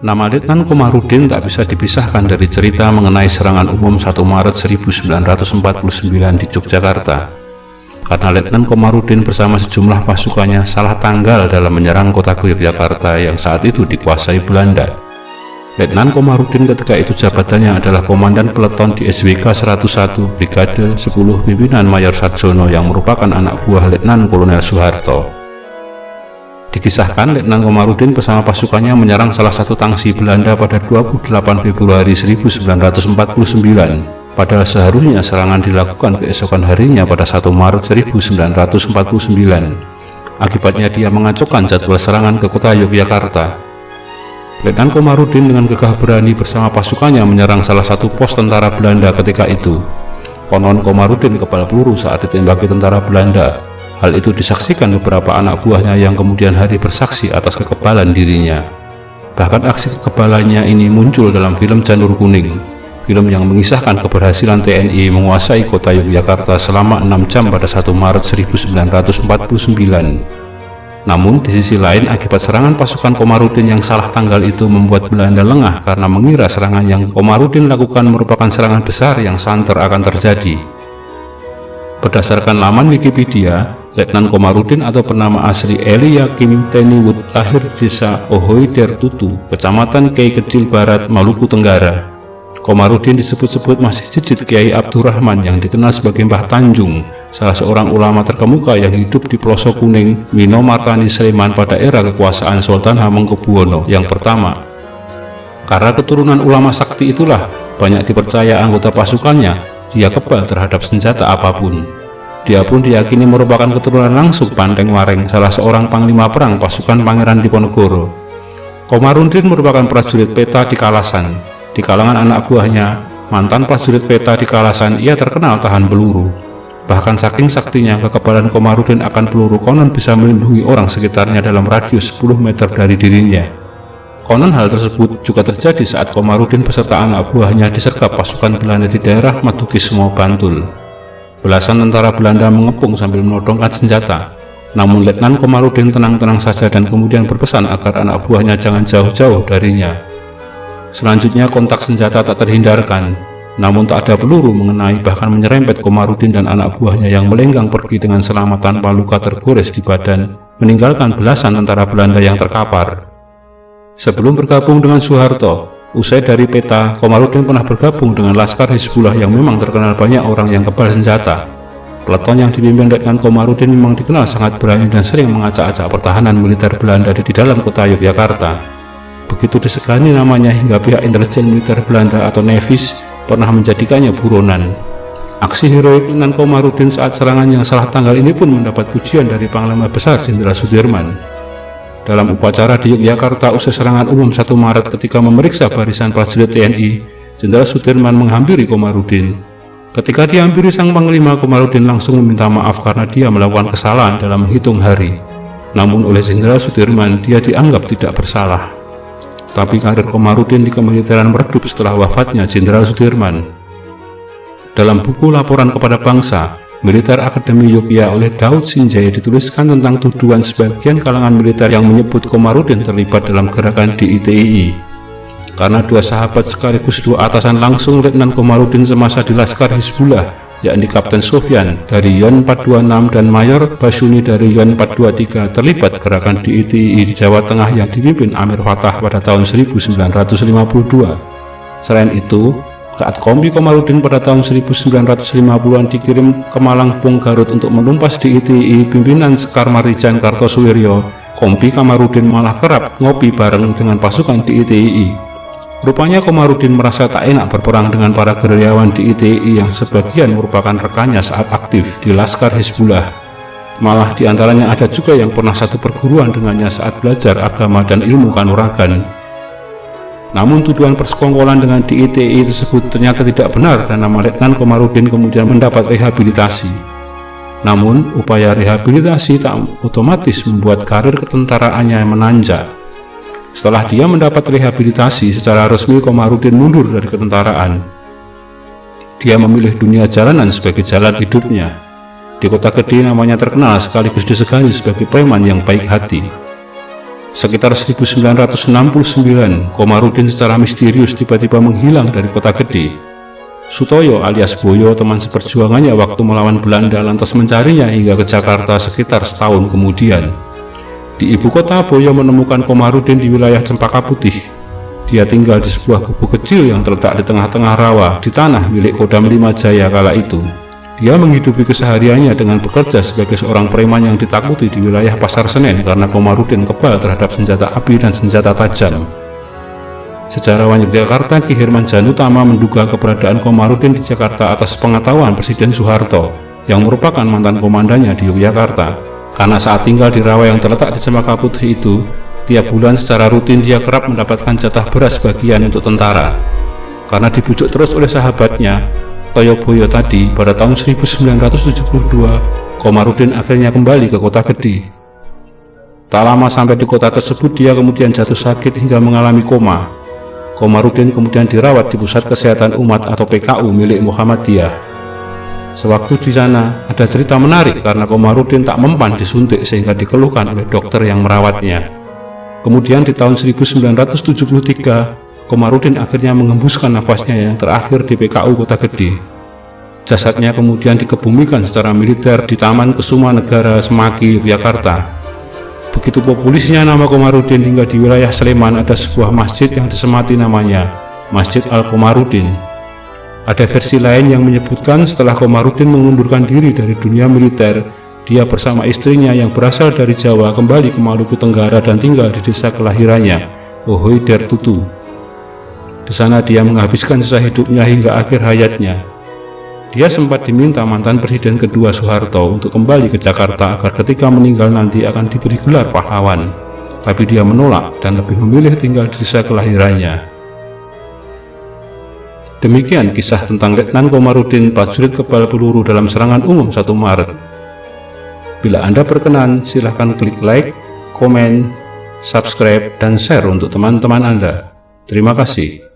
Nama Letnan Komarudin tak bisa dipisahkan dari cerita mengenai serangan umum 1 Maret 1949 di Yogyakarta. Karena Letnan Komarudin bersama sejumlah pasukannya salah tanggal dalam menyerang kota Yogyakarta yang saat itu dikuasai Belanda. Letnan Komarudin ketika itu jabatannya adalah Komandan Peleton di SWK 101 Brigade 10 pimpinan Mayor Sarjono yang merupakan anak buah Letnan Kolonel Soeharto. Dikisahkan Letnan Komarudin bersama pasukannya menyerang salah satu tangsi Belanda pada 28 Februari 1949, padahal seharusnya serangan dilakukan keesokan harinya pada 1 Maret 1949. Akibatnya dia mengacaukan jadwal serangan ke kota Yogyakarta. Letnan Komarudin dengan gagah berani bersama pasukannya menyerang salah satu pos tentara Belanda ketika itu. Konon Komarudin kebal peluru saat ditembaki tentara Belanda. Hal itu disaksikan beberapa anak buahnya yang kemudian hari bersaksi atas kekebalan dirinya. Bahkan aksi kekebalannya ini muncul dalam film Janur Kuning, film yang mengisahkan keberhasilan TNI menguasai kota Yogyakarta selama 6 jam pada 1 Maret 1949. Namun di sisi lain, akibat serangan pasukan Komarudin yang salah tanggal itu membuat Belanda lengah karena mengira serangan yang Komarudin lakukan merupakan serangan besar yang santer akan terjadi. Berdasarkan laman Wikipedia, Letnan Komarudin atau bernama asli Eli Yakin Teniwut lahir di desa Ohoider Tutu, Kecamatan Kei Kecil Barat, Maluku Tenggara. Komarudin disebut-sebut masih cicit Kiai Abdurrahman yang dikenal sebagai Mbah Tanjung, salah seorang ulama terkemuka yang hidup di Pelosok Kuning, Mino Martani Sleman pada era kekuasaan Sultan Hamengkubuwono yang pertama. Karena keturunan ulama sakti itulah, banyak dipercaya anggota pasukannya, dia kebal terhadap senjata apapun. Dia pun diyakini merupakan keturunan langsung Panteng Wareng, salah seorang panglima perang pasukan Pangeran Diponegoro. Komarudin merupakan prajurit peta di Kalasan. Di kalangan anak buahnya, mantan prajurit peta di Kalasan, ia terkenal tahan peluru. Bahkan saking saktinya, kekebalan Komarudin akan peluru konon bisa melindungi orang sekitarnya dalam radius 10 meter dari dirinya. Konon hal tersebut juga terjadi saat Komarudin beserta anak buahnya disergap pasukan Belanda di daerah Madukismo, Bantul. Belasan tentara Belanda mengepung sambil menodongkan senjata. Namun Letnan Komarudin tenang-tenang saja dan kemudian berpesan agar anak buahnya jangan jauh-jauh darinya. Selanjutnya kontak senjata tak terhindarkan. Namun tak ada peluru mengenai, bahkan menyerempet Komarudin dan anak buahnya yang melenggang pergi dengan selamat tanpa luka tergores di badan, meninggalkan belasan tentara Belanda yang terkapar. Sebelum bergabung dengan Soeharto, usai dari peta, Komarudin pernah bergabung dengan Laskar Hizbullah yang memang terkenal banyak orang yang kebal senjata. Peleton yang dipimpin Letnan Komarudin memang dikenal sangat berani dan sering mengacak-acak pertahanan militer Belanda di dalam kota Yogyakarta. Begitu disegani namanya hingga pihak intelijen militer Belanda atau Nevis pernah menjadikannya buronan. Aksi heroik Letnan Komarudin saat serangan yang salah tanggal ini pun mendapat pujian dari Panglima Besar Jenderal Sudirman. Dalam upacara di Yogyakarta usai serangan umum 1 Maret ketika memeriksa barisan prajurit TNI, Jenderal Sudirman menghampiri Komarudin. Ketika dihampiri sang panglima, Komarudin langsung meminta maaf karena dia melakukan kesalahan dalam menghitung hari. Namun oleh Jenderal Sudirman, dia dianggap tidak bersalah. Tapi karir Komarudin di kemiliteran meredup setelah wafatnya Jenderal Sudirman. Dalam buku Laporan Kepada Bangsa, Militer Akademi Yogyakarta oleh Daud Sinjai dituliskan tentang tuduhan sebagian kalangan militer yang menyebut Komarudin terlibat dalam gerakan DITII. Karena dua sahabat sekaligus dua atasan langsung Letnan Komarudin semasa di Laskar Hizbullah, yakni Kapten Sofyan dari Yon 426 dan Mayor Basuni dari Yon 423 terlibat gerakan DITII di Jawa Tengah yang dipimpin Amir Fattah pada tahun 1952. Selain itu, saat kompi Komarudin pada tahun 1950-an dikirim ke Malangpung, Garut untuk menumpas DITII pimpinan Sekar Marijan Kartosuwiryo, kompi Komarudin malah kerap ngopi bareng dengan pasukan DITII. Rupanya Komarudin merasa tak enak berperang dengan para gerilyawan DITII yang sebagian merupakan rekannya saat aktif di Laskar Hizbullah. Malah diantaranya ada juga yang pernah satu perguruan dengannya saat belajar agama dan ilmu kanuragan. Namun tuduhan persekongkolan dengan DITII tersebut ternyata tidak benar dan nama Letnan Komarudin kemudian mendapat rehabilitasi. Namun upaya rehabilitasi tak otomatis membuat karir ketentaraannya menanjak. Setelah dia mendapat rehabilitasi secara resmi, Komarudin mundur dari ketentaraan. Dia memilih dunia jalanan sebagai jalan hidupnya. Di kota gede namanya terkenal sekaligus disegani sebagai preman yang baik hati. Sekitar 1969, Komarudin secara misterius tiba-tiba menghilang dari Kota Gede. Sutoyo alias Boyo, teman seperjuangannya waktu melawan Belanda, lantas mencarinya hingga ke Jakarta sekitar setahun kemudian. Di ibu kota, Boyo menemukan Komarudin di wilayah Cempaka Putih. Dia tinggal di sebuah gubuk kecil yang terletak di tengah-tengah rawa di tanah milik Kodam 5 Jaya kala itu. Dia menghidupi kesehariannya dengan bekerja sebagai seorang preman yang ditakuti di wilayah Pasar Senen karena Komarudin kebal terhadap senjata api dan senjata tajam. Sejarawan Yogyakarta Ki Herman Janutama menduga keberadaan Komarudin di Jakarta atas pengetahuan Presiden Soeharto yang merupakan mantan komandannya di Yogyakarta. Karena saat tinggal di rawa yang terletak di Cempaka Putih itu, tiap bulan secara rutin dia kerap mendapatkan jatah beras bagian untuk tentara. Karena dibujuk terus oleh sahabatnya, Toyo Boyo tadi, pada tahun 1972, Komarudin akhirnya kembali ke Kota Gede. Tak lama sampai di kota tersebut, dia kemudian jatuh sakit hingga mengalami koma. Komarudin kemudian dirawat di Pusat Kesehatan Umat atau PKU milik Muhammadiyah. Sewaktu di sana, ada cerita menarik karena Komarudin tak mempan disuntik sehingga dikeluhkan oleh dokter yang merawatnya. Kemudian di tahun 1973, Komarudin akhirnya mengembuskan nafasnya yang terakhir di PKU Kota Gede. Jasadnya kemudian dikebumikan secara militer di Taman Kesuma Negara Semaki, Yogyakarta. Begitu populisnya nama Komarudin hingga di wilayah Sleman ada sebuah masjid yang disemati namanya Masjid Al-Komarudin. Ada versi lain yang menyebutkan setelah Komarudin mengundurkan diri dari dunia militer, dia bersama istrinya yang berasal dari Jawa kembali ke Maluku Tenggara dan tinggal di desa kelahirannya, Ohoy Dertutu. Di sana dia menghabiskan sisa hidupnya hingga akhir hayatnya. Dia sempat diminta mantan Presiden kedua Soeharto untuk kembali ke Jakarta agar ketika meninggal nanti akan diberi gelar pahlawan, tapi dia menolak dan lebih memilih tinggal di desa kelahirannya. Demikian kisah tentang Letnan Komarudin, prajurit kebal peluru dalam serangan umum 1 Maret. Bila Anda berkenan, silahkan klik like, komen, subscribe, dan share untuk teman-teman Anda. Terima kasih.